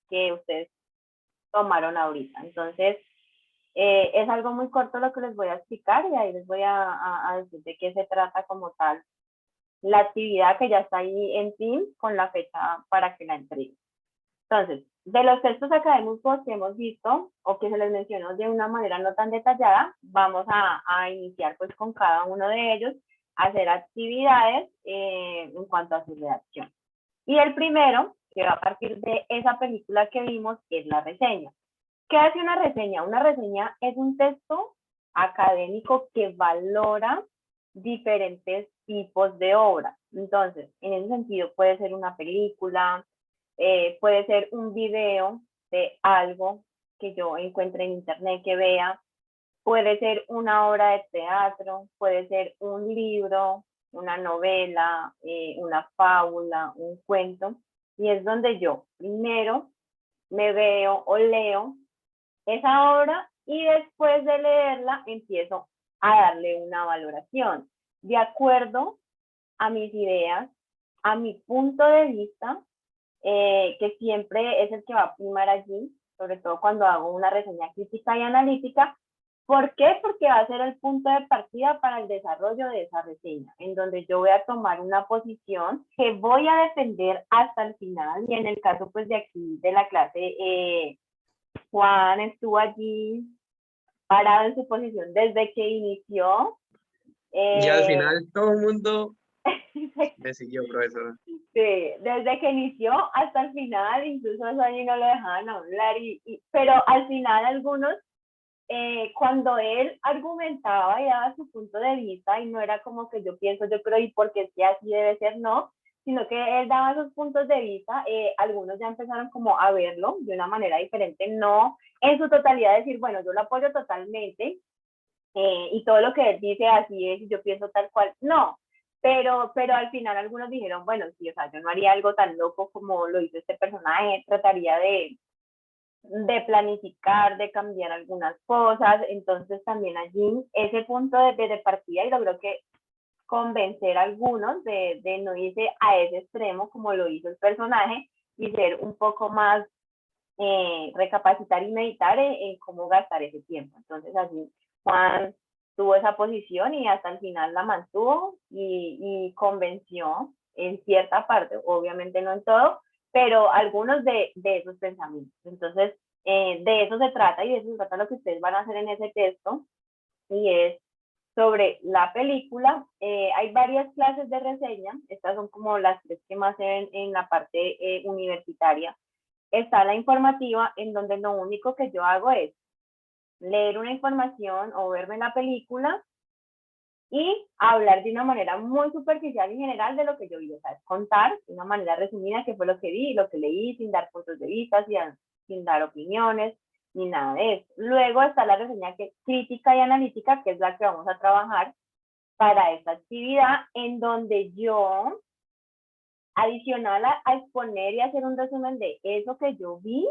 que ustedes tomaron ahorita. Entonces, es algo muy corto lo que les voy a explicar y ahí les voy a decir de qué se trata como tal la actividad que ya está ahí en Teams con la fecha para que la entreguen. Entonces, de los textos académicos que hemos visto o que se les mencionó de una manera no tan detallada, vamos a iniciar pues con cada uno de ellos, a hacer actividades en cuanto a su redacción. Y el primero, que va a partir de esa película que vimos, es la reseña. ¿Qué hace una reseña? Una reseña es un texto académico que valora diferentes tipos de obras. Entonces, en ese sentido, puede ser una película, puede ser un video de algo que yo encuentre en internet que vea, puede ser una obra de teatro, puede ser un libro, una novela, una fábula, un cuento, y es donde yo primero me veo o leo esa obra y después de leerla empiezo a darle una valoración de acuerdo a mis ideas, a mi punto de vista, que siempre es el que va a primar allí, sobre todo cuando hago una reseña crítica y analítica. ¿Por qué? Porque va a ser el punto de partida para el desarrollo de esa reseña, en donde yo voy a tomar una posición que voy a defender hasta el final. Y en el caso pues de aquí de la clase, Juan estuvo allí parado en su posición desde que inició. Y al Eh, final todo el mundo me siguió, profesor. sí, desde que inició hasta el final, incluso eso allí no lo dejaban hablar, pero al final algunos, cuando él argumentaba y daba su punto de vista, y no era como que yo pienso, yo creo, y porque es que así debe ser, no, sino que él daba sus puntos de vista, algunos ya empezaron como a verlo de una manera diferente, no en su totalidad decir, bueno, yo lo apoyo totalmente, y todo lo que él dice así es, y yo pienso tal cual, no, pero al final algunos dijeron, bueno, sí, o sea, yo no haría algo tan loco como lo hizo este personaje, trataría de planificar, de cambiar algunas cosas, entonces también allí ese punto de partida y logró que convencer a algunos de no irse a ese extremo como lo hizo el personaje y ser un poco más, recapacitar y meditar en cómo gastar ese tiempo. Entonces así Juan tuvo esa posición y hasta el final la mantuvo y convenció en cierta parte, obviamente no en todo, pero algunos de esos pensamientos. Entonces, de eso se trata y de eso se trata lo que ustedes van a hacer en ese texto y es sobre la película. Hay varias clases de reseña, estas son como las tres que más se ven en la parte universitaria. Está la informativa, en donde lo único que yo hago es leer una información o verme la película y hablar de una manera muy superficial y general de lo que yo vi, o sea, es contar de una manera resumida qué fue lo que vi, lo que leí, sin dar puntos de vista, sin dar opiniones, ni nada de eso. Luego está la reseña crítica y analítica, que es la que vamos a trabajar para esta actividad, en donde yo, adicional a exponer y hacer un resumen de eso que yo vi,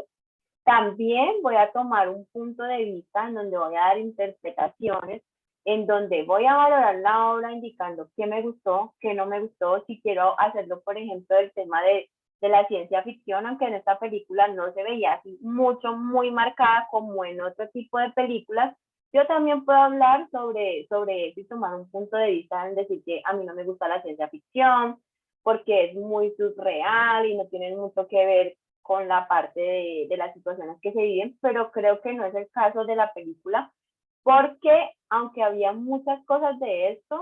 también voy a tomar un punto de vista en donde voy a dar interpretaciones, en donde voy a valorar la obra indicando qué me gustó, qué no me gustó, si quiero hacerlo, por ejemplo, del tema de la ciencia ficción, aunque en esta película no se veía así mucho, muy marcada como en otro tipo de películas, yo también puedo hablar sobre eso y tomar un punto de vista en decir que a mí no me gusta la ciencia ficción, porque es muy surreal y no tiene mucho que ver con la parte de las situaciones que se viven, pero creo que no es el caso de la película, porque aunque había muchas cosas de esto,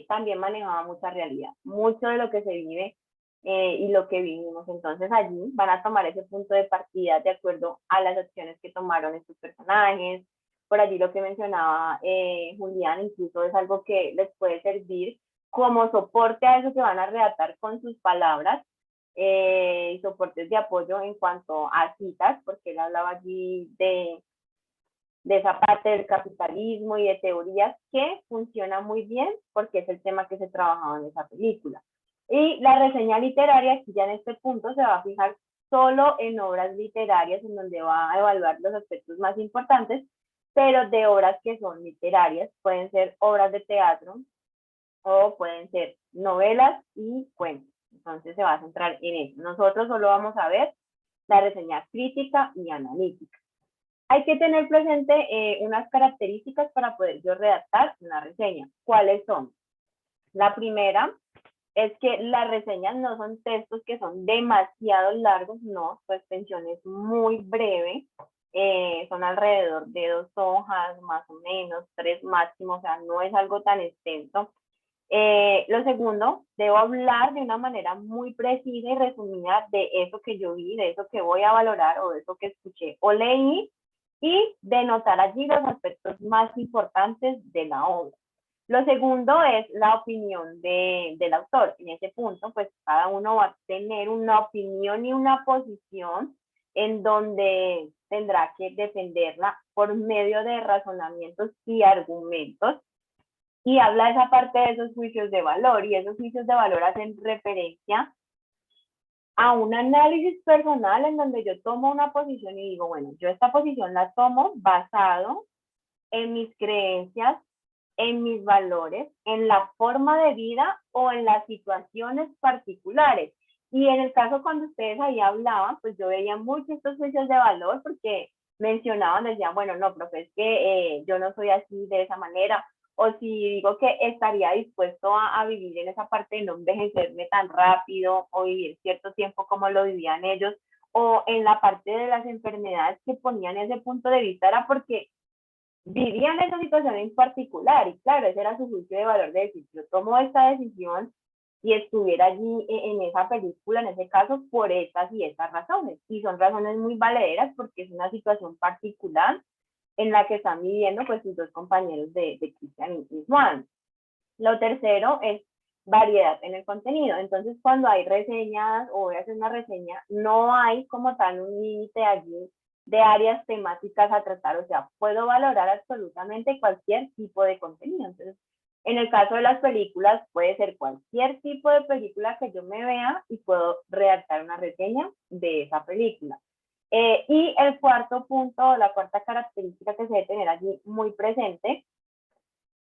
también manejaba mucha realidad, mucho de lo que se vive y lo que vivimos. Entonces allí van a tomar ese punto de partida de acuerdo a las acciones que tomaron estos personajes. Por allí lo que mencionaba Julián, incluso es algo que les puede servir como soporte a eso que van a redactar con sus palabras, soportes de apoyo en cuanto a citas, porque él hablaba allí de esa parte del capitalismo y de teorías que funciona muy bien porque es el tema que se trabajaba en esa película. Y la reseña literaria, aquí ya en este punto se va a fijar solo en obras literarias, en donde va a evaluar los aspectos más importantes, pero de obras que son literarias, pueden ser obras de teatro o pueden ser novelas y cuentos. Entonces se va a centrar en eso. Nosotros solo vamos a ver la reseña crítica y analítica. Hay que tener presente unas características para poder yo redactar una reseña. ¿Cuáles son? La primera es que las reseñas no son textos que son demasiado largos, no, su extensión es muy breve, son alrededor de 2 hojas, más o menos, 3 máximo, o sea, no es algo tan extenso. Lo segundo, debo hablar de una manera muy precisa y resumida de eso que yo vi, de eso que voy a valorar o de eso que escuché o leí y denotar allí los aspectos más importantes de la obra. Lo segundo es la opinión del autor. En ese punto, pues cada uno va a tener una opinión y una posición en donde tendrá que defenderla por medio de razonamientos y argumentos. Y habla esa parte de esos juicios de valor, y esos juicios de valor hacen referencia a un análisis personal en donde yo tomo una posición y digo, bueno, yo esta posición la tomo basado en mis creencias, en mis valores, en la forma de vida o en las situaciones particulares. Y en el caso cuando ustedes ahí hablaban, pues yo veía mucho estos juicios de valor porque mencionaban, decían, bueno, no, profe, es que yo no soy así de esa manera, o si digo que estaría dispuesto a vivir en esa parte de no envejecerme tan rápido o vivir cierto tiempo como lo vivían ellos, o en la parte de las enfermedades que ponían ese punto de vista era porque vivían esa situación en particular y claro, ese era su juicio de valor de decir, yo tomo esta decisión y estuviera allí en esa película, en ese caso, por estas y estas razones. Y son razones muy valederas porque es una situación particular en la que están viviendo pues sus dos compañeros de Christian y Juan. Lo tercero es variedad en el contenido. Entonces, cuando hay reseñas o voy a hacer una reseña, no hay como tal un límite allí de áreas temáticas a tratar. O sea, puedo valorar absolutamente cualquier tipo de contenido. Entonces, en el caso de las películas, puede ser cualquier tipo de película que yo me vea y puedo redactar una reseña de esa película. Y el cuarto punto, la cuarta característica que se debe tener allí muy presente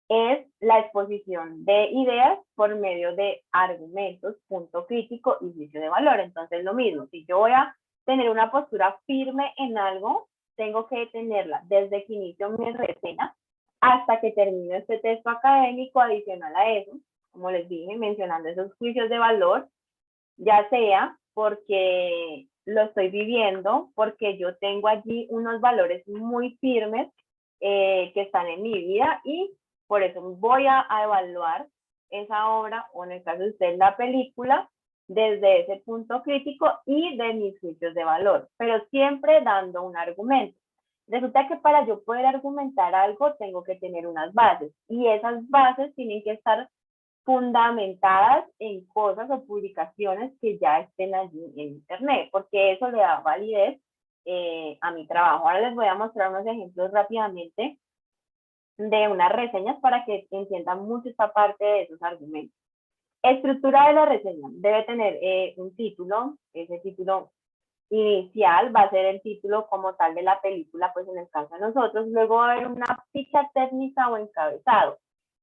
es la exposición de ideas por medio de argumentos, punto crítico y juicio de valor. Entonces, lo mismo, si yo voy a tener una postura firme en algo, tengo que tenerla desde que inicio mi reseña hasta que termino este texto académico. Adicional a eso, como les dije, mencionando esos juicios de valor, ya sea porque lo estoy viviendo, porque yo tengo allí unos valores muy firmes que están en mi vida y por eso voy a evaluar esa obra, o en el caso de usted, la película, desde ese punto crítico y de mis juicios de valor, pero siempre dando un argumento. Resulta que para yo poder argumentar algo tengo que tener unas bases y esas bases tienen que estar fundamentadas en cosas o publicaciones que ya estén allí en internet, porque eso le da validez a mi trabajo. Ahora les voy a mostrar unos ejemplos rápidamente de unas reseñas para que entiendan mucho esta parte de esos argumentos. Estructura de la reseña. Debe tener un título, ese título inicial va a ser el título como tal de la película, pues en el caso de nosotros. Luego va a haber una ficha técnica o encabezado.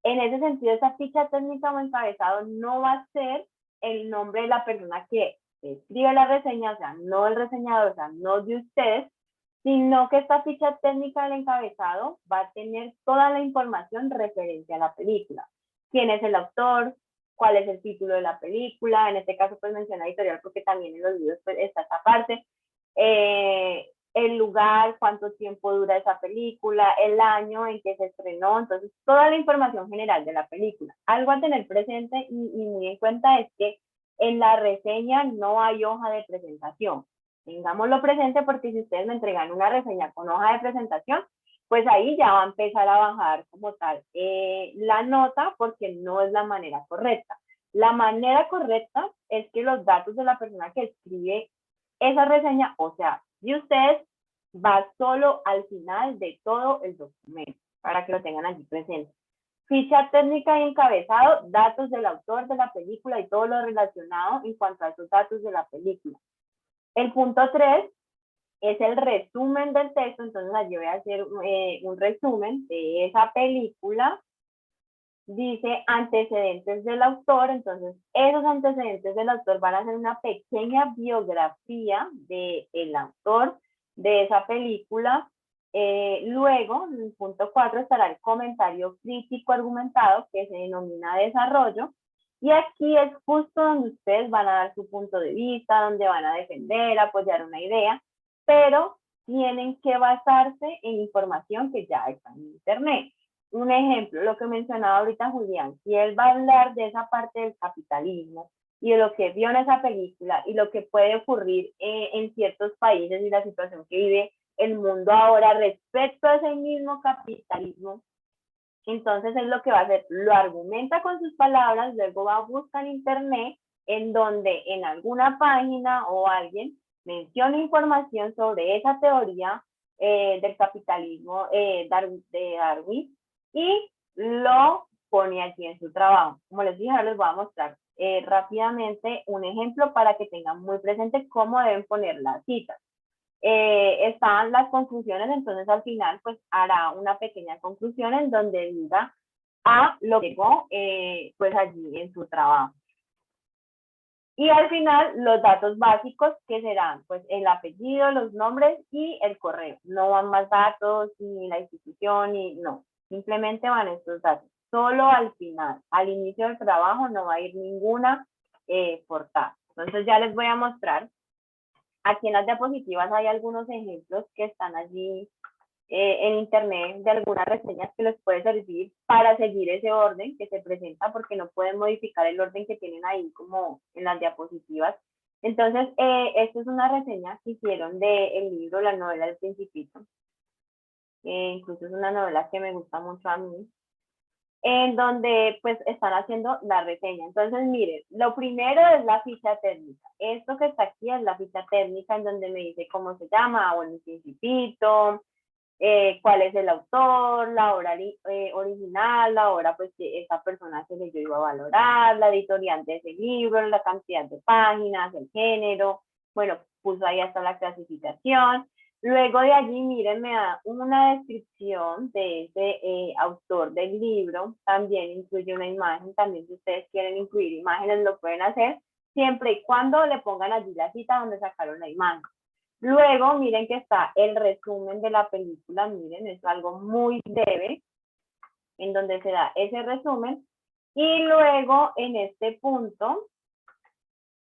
En ese sentido, esa ficha técnica o encabezado no va a ser el nombre de la persona que escribe la reseña, o sea, no el reseñador, o sea, no de ustedes, sino que esta ficha técnica del encabezado va a tener toda la información referente a la película. ¿Quién es el autor? ¿Cuál es el título de la película? En este caso, pues menciona editorial porque también en los libros pues, está esta parte. El lugar, cuánto tiempo dura esa película, el año en que se estrenó, entonces toda la información general de la película. Algo a tener presente y muy en cuenta es que en la reseña no hay hoja de presentación. Tengámoslo presente porque si ustedes me entregan una reseña con hoja de presentación, pues ahí ya va a empezar a bajar como tal la nota porque no es la manera correcta. La manera correcta es que los datos de la persona que escribe esa reseña, o sea, de ustedes, va solo al final de todo el documento, para que lo tengan allí presente. Ficha técnica y encabezado, datos del autor de la película y todo lo relacionado en cuanto a esos datos de la película. El punto 3 es el resumen del texto, entonces allí voy a hacer un resumen de esa película dice antecedentes del autor, entonces esos antecedentes del autor van a ser una pequeña biografía del autor de esa película. Luego, en el punto 4 estará el comentario crítico argumentado, que se denomina desarrollo, y aquí es justo donde ustedes van a dar su punto de vista, donde van a defender, apoyar una idea, pero tienen que basarse en información que ya está en internet. Un ejemplo, lo que mencionaba ahorita Julián, si él va a hablar de esa parte del capitalismo y de lo que vio en esa película y lo que puede ocurrir en ciertos países y la situación que vive el mundo ahora respecto a ese mismo capitalismo, entonces es lo que va a hacer, lo argumenta con sus palabras, luego va a buscar en internet en donde en alguna página o alguien menciona información sobre esa teoría del capitalismo de Darwin y lo pone aquí en su trabajo. Como les dije, ahora les voy a mostrar rápidamente un ejemplo para que tengan muy presente cómo deben poner las citas. Están las conclusiones, entonces al final pues hará una pequeña conclusión en donde diga a lo que llegó pues allí en su trabajo. Y al final los datos básicos que serán pues el apellido, los nombres y el correo. No van más datos ni la institución ni no, simplemente van estos datos. Solo al final, al inicio del trabajo no va a ir ninguna portada. Entonces ya les voy a mostrar. Aquí en las diapositivas hay algunos ejemplos que están allí en internet de algunas reseñas que les puede servir para seguir ese orden que se presenta porque no pueden modificar el orden que tienen ahí como en las diapositivas. Entonces, esta es una reseña que hicieron del libro La novela del Principito. Incluso es una novela que me gusta mucho a mí, en donde pues están haciendo la reseña. Entonces, miren, lo primero es la ficha técnica. Esto que está aquí es la ficha técnica en donde me dice cómo se llama, bueno, el Principito, cuál es el autor, la obra original, la obra pues que esta persona se leyó iba a valorar, la editorial de ese libro, la cantidad de páginas, el género, bueno, puso ahí hasta la clasificación. Luego de allí, miren, me da una descripción de ese autor del libro, también incluye una imagen, también si ustedes quieren incluir imágenes lo pueden hacer, siempre y cuando le pongan allí la cita donde sacaron la imagen. Luego, miren que está el resumen de la película, miren, es algo muy breve, en donde se da ese resumen. Y luego, en este punto,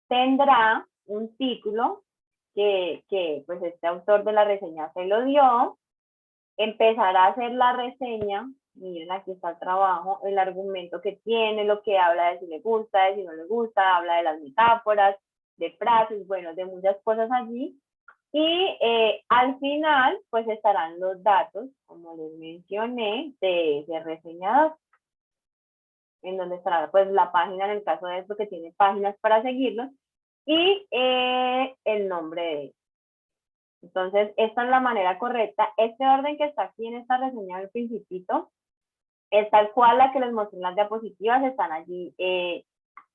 tendrá un título que pues este autor de la reseña se lo dio, empezará a hacer la reseña, miren aquí está el trabajo, el argumento que tiene, lo que habla de si le gusta, de si no le gusta, habla de las metáforas, de frases, bueno, de muchas cosas allí. Y al final, pues estarán los datos, como les mencioné, de ese reseñador, en donde estará pues la página, en el caso de esto, que tiene páginas para seguirlos, y el nombre de él. Entonces, esta es la manera correcta. Este orden que está aquí en esta reseña del Principito es tal cual la que les mostré en las diapositivas, están allí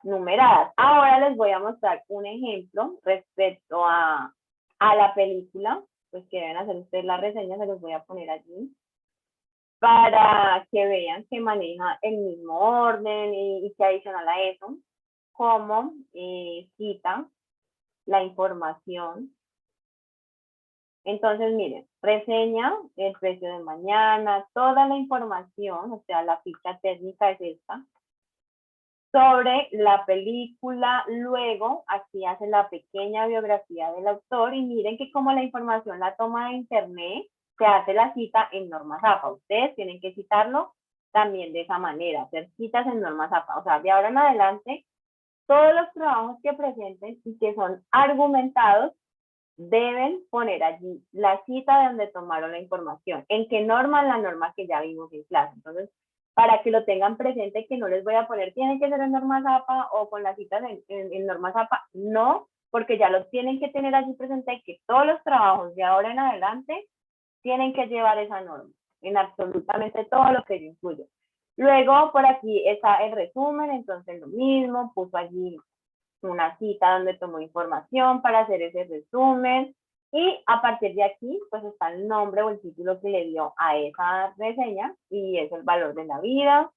numeradas. Ahora les voy a mostrar un ejemplo respecto a la película, pues que deben hacer ustedes la reseña, se los voy a poner allí, para que vean que maneja el mismo orden y que adicional a eso, como cita la información. Entonces, miren, reseña el precio de mañana, toda la información, o sea, la ficha técnica es esta, sobre la película. Luego, aquí hace la pequeña biografía del autor y miren que como la información la toma de internet, se hace la cita en Normas APA. Ustedes tienen que citarlo también de esa manera, hacer citas en Normas APA. O sea, de ahora en adelante, todos los trabajos que presenten y que son argumentados deben poner allí la cita de donde tomaron la información. ¿En qué norma? La norma que ya vimos en clase. Entonces, para que lo tengan presente, que no les voy a poner, tienen que ser en norma ZAPA o con las citas en norma ZAPA. No, porque ya lo tienen que tener allí presente, que todos los trabajos de ahora en adelante tienen que llevar esa norma en absolutamente todo lo que yo incluyo. Luego, por aquí está el resumen, entonces lo mismo, puso allí una cita donde tomó información para hacer ese resumen y a partir de aquí pues está el nombre o el título que le dio a esa reseña y es el valor de la vida.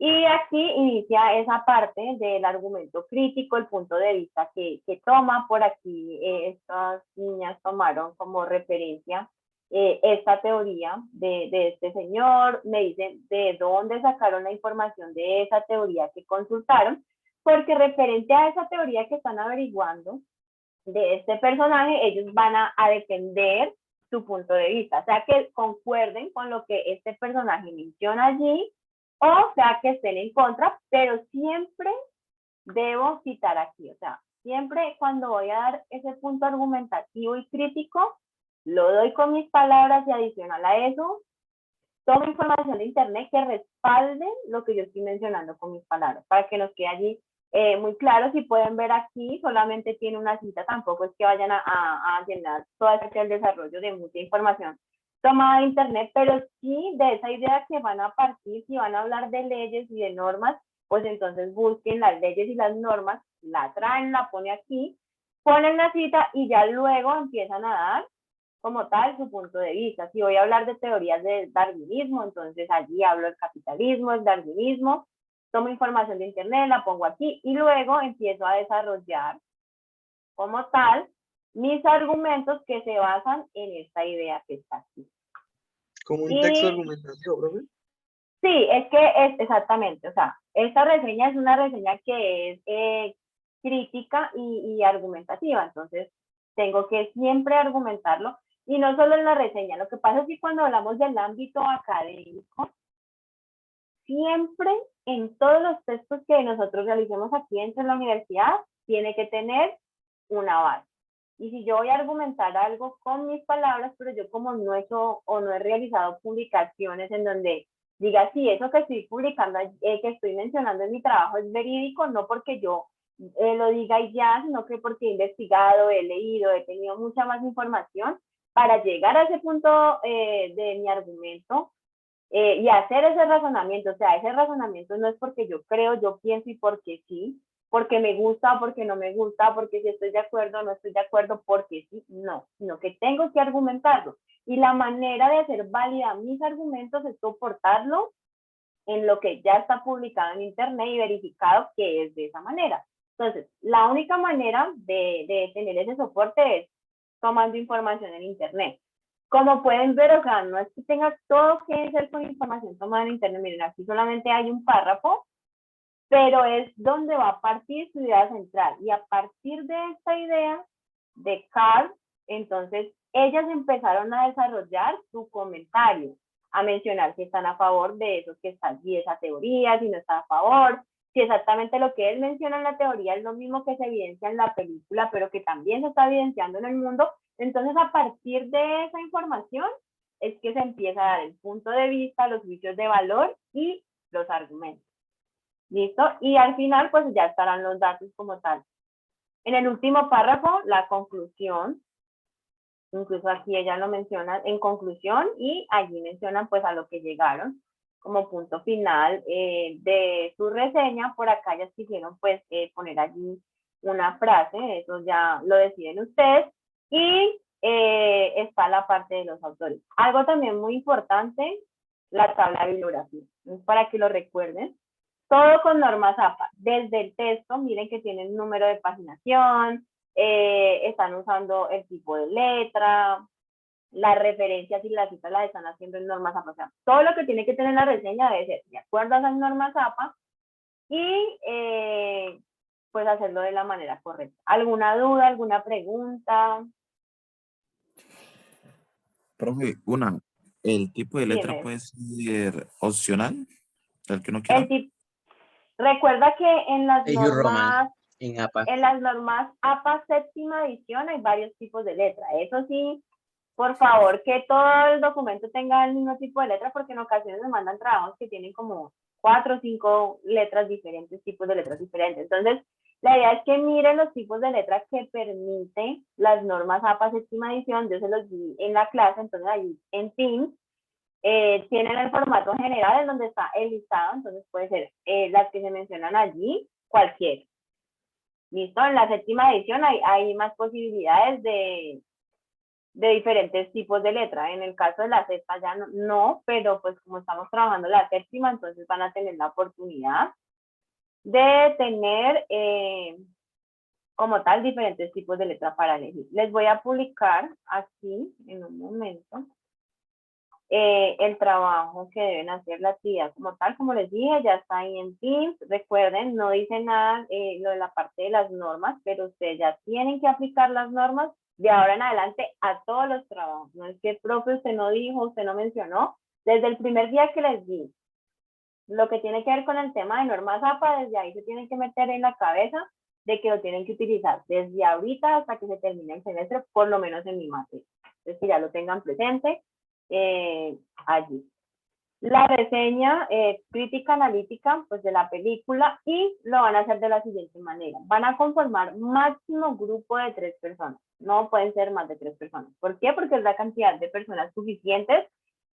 Y aquí inicia esa parte del argumento crítico, el punto de vista que toma. Por aquí estas niñas tomaron como referencia esta teoría de este señor. Me dicen de dónde sacaron la información de esa teoría que consultaron, porque referente a esa teoría que están averiguando de este personaje, ellos van a defender su punto de vista, o sea que concuerden con lo que este personaje menciona allí, o sea que estén en contra, pero siempre debo citar aquí, o sea, siempre cuando voy a dar ese punto argumentativo y crítico, lo doy con mis palabras y adicional a eso, tomo información de internet que respalde lo que yo estoy mencionando con mis palabras, para que nos quede allí muy claro. Si pueden ver aquí, solamente tiene una cita, tampoco es que vayan a llenar todo el desarrollo de mucha información tomada de internet, pero sí de esa idea que van a partir, si van a hablar de leyes y de normas, pues entonces busquen las leyes y las normas, la traen, la pone aquí, ponen la cita y ya luego empiezan a dar como tal su punto de vista. Si voy a hablar de teorías del darwinismo, entonces allí hablo del capitalismo, el darwinismo, tomo información de internet, la pongo aquí y luego empiezo a desarrollar como tal mis argumentos que se basan en esta idea que está aquí. Como un texto argumentativo, profe. Sí, es que es exactamente, o sea, esta reseña es una reseña que es crítica y argumentativa, entonces tengo que siempre argumentarlo, y no solo en la reseña. Lo que pasa es que cuando hablamos del ámbito académico, siempre en todos los textos que nosotros realicemos aquí dentro de la universidad, tiene que tener una base. Y si yo voy a argumentar algo con mis palabras, pero yo como no he hecho o no he realizado publicaciones en donde diga, sí, eso que estoy publicando, que estoy mencionando en mi trabajo es verídico, no porque yo lo diga y ya, sino que porque he investigado, he leído, he tenido mucha más información para llegar a ese punto de mi argumento y hacer ese razonamiento. O sea, ese razonamiento no es porque yo creo, yo pienso y porque sí, porque me gusta o porque no me gusta, porque si estoy de acuerdo o no estoy de acuerdo, porque sí, no, sino que tengo que argumentarlo. Y la manera de hacer válida mis argumentos es soportarlo en lo que ya está publicado en internet y verificado que es de esa manera. Entonces, la única manera de tener ese soporte es tomando información en internet. Como pueden ver, o sea, no es que tenga todo que ser con información tomada en internet. Miren, aquí solamente hay un párrafo, pero es donde va a partir su idea central. Y a partir de esta idea de Carl, entonces ellas empezaron a desarrollar su comentario, a mencionar si están a favor de eso que está allí, esa teoría, si no están a favor, si exactamente lo que él menciona en la teoría es lo mismo que se evidencia en la película, pero que también se está evidenciando en el mundo. Entonces, a partir de esa información es que se empieza a dar el punto de vista, los juicios de valor y los argumentos. ¿Listo? Y al final, pues ya estarán los datos como tal. En el último párrafo, la conclusión, incluso aquí ella lo menciona en conclusión, y allí mencionan pues a lo que llegaron como punto final de su reseña. Por acá ya quisieron pues poner allí una frase, eso ya lo deciden ustedes, y está la parte de los autores. Algo también muy importante, la tabla de bibliografía, para que lo recuerden. Todo con normas APA, desde el texto, miren que tienen número de paginación, están usando el tipo de letra, las referencias y las citas las están haciendo en normas APA. O sea, todo lo que tiene que tener la reseña debe ser de acuerdo a esas normas APA y pues hacerlo de la manera correcta. ¿Alguna duda, alguna pregunta? Profe, ¿el tipo de letra Dime. puede ser opcional? El que uno quiera. Recuerda que en las Ellos Roman normas en APA. En las normas APA séptima edición hay varios tipos de letra. Eso sí, por favor, que todo el documento tenga el mismo tipo de letra, porque en ocasiones me mandan trabajos que tienen como 4 o 5 letras diferentes, tipos de letras diferentes. Entonces, la idea es que miren los tipos de letras que permiten las normas APA séptima edición. Yo se los di en la clase, entonces ahí en Teams tienen el formato general en donde está el listado, entonces puede ser las que se mencionan allí, cualquiera. ¿Listo? En la séptima edición hay más posibilidades de diferentes tipos de letra. En el caso de la sexta ya no, pero pues como estamos trabajando la séptima, entonces van a tener la oportunidad de tener como tal diferentes tipos de letra para elegir. Les voy a publicar aquí en un momento el trabajo que deben hacer, la actividad como tal, como les dije, ya está ahí en Teams. Recuerden, no dice nada lo de la parte de las normas, pero ustedes ya tienen que aplicar las normas de ahora en adelante a todos los trabajos. No es que, profe, usted no dijo, usted no mencionó, desde el primer día que les di, lo que tiene que ver con el tema de normas APA, desde ahí se tienen que meter en la cabeza de que lo tienen que utilizar desde ahorita hasta que se termine el semestre, por lo menos en mi materia. Entonces, que ya lo tengan presente allí. La reseña crítica analítica pues de la película, y lo van a hacer de la siguiente manera. Van a conformar máximo grupo de 3 personas. No pueden ser más de 3 personas. ¿Por qué? Porque es la cantidad de personas suficientes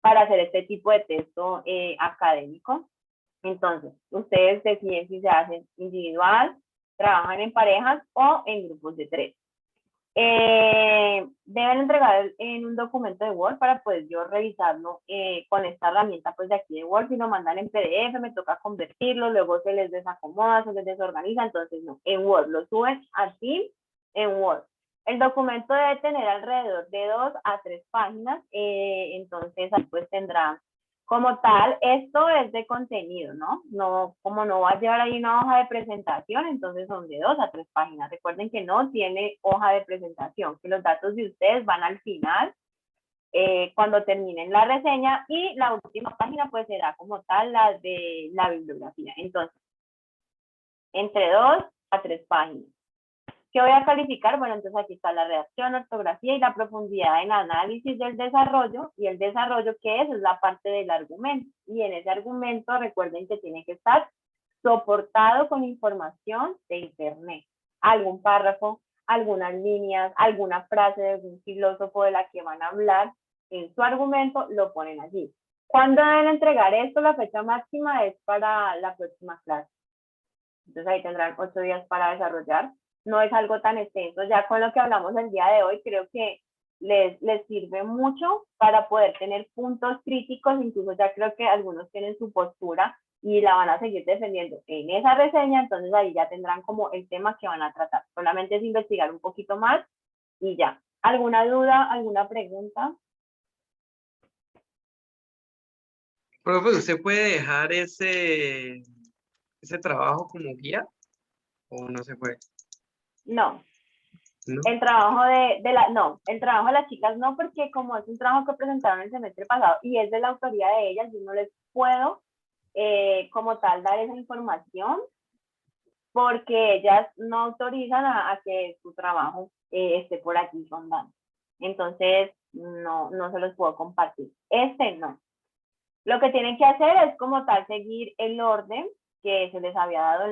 para hacer este tipo de texto académico. Entonces, ustedes deciden si se hacen individual, trabajan en parejas o en grupos de 3. Deben entregar en un documento de Word para poder yo revisarlo con esta herramienta pues de aquí de Word. Si lo mandan en PDF me toca convertirlo, luego se les desacomoda, se les desorganiza, entonces no, en Word lo suben así en Word. El documento debe tener alrededor de 2 a 3 páginas, entonces pues tendrá como tal, esto es de contenido, ¿no? No, como no va a llevar ahí una hoja de presentación, entonces son de 2 a 3 páginas. Recuerden que no tiene hoja de presentación, que los datos de ustedes van al final, cuando terminen la reseña, y la última página pues será como tal la de la bibliografía. Entonces, entre 2 a 3 páginas. ¿Qué voy a calificar? Bueno, entonces aquí está la redacción, ortografía y la profundidad en análisis del desarrollo. Y el desarrollo, ¿qué es? Es la parte del argumento. Y en ese argumento, recuerden que tiene que estar soportado con información de internet. Algún párrafo, algunas líneas, alguna frase de algún filósofo de la que van a hablar en su argumento, lo ponen allí. ¿Cuándo deben entregar esto? La fecha máxima es para la próxima clase. Entonces ahí tendrán 8 días para desarrollar. No es algo tan extenso. Ya con lo que hablamos el día de hoy, creo que les sirve mucho para poder tener puntos críticos. Incluso ya creo que algunos tienen su postura y la van a seguir defendiendo en esa reseña. Entonces ahí ya tendrán como el tema que van a tratar. Solamente es investigar un poquito más y ya. ¿Alguna duda, alguna pregunta? Profe, ¿usted puede dejar ese trabajo como guía o no se puede? No. ¿No? El trabajo el trabajo de las chicas no, porque como es un trabajo que presentaron el semestre pasado y es de la autoría de ellas, yo no les puedo como tal dar esa información, porque ellas no autorizan a que su trabajo esté por aquí rondando. Entonces, no se los puedo compartir. No. Lo que tienen que hacer es como tal seguir el orden que se les había dado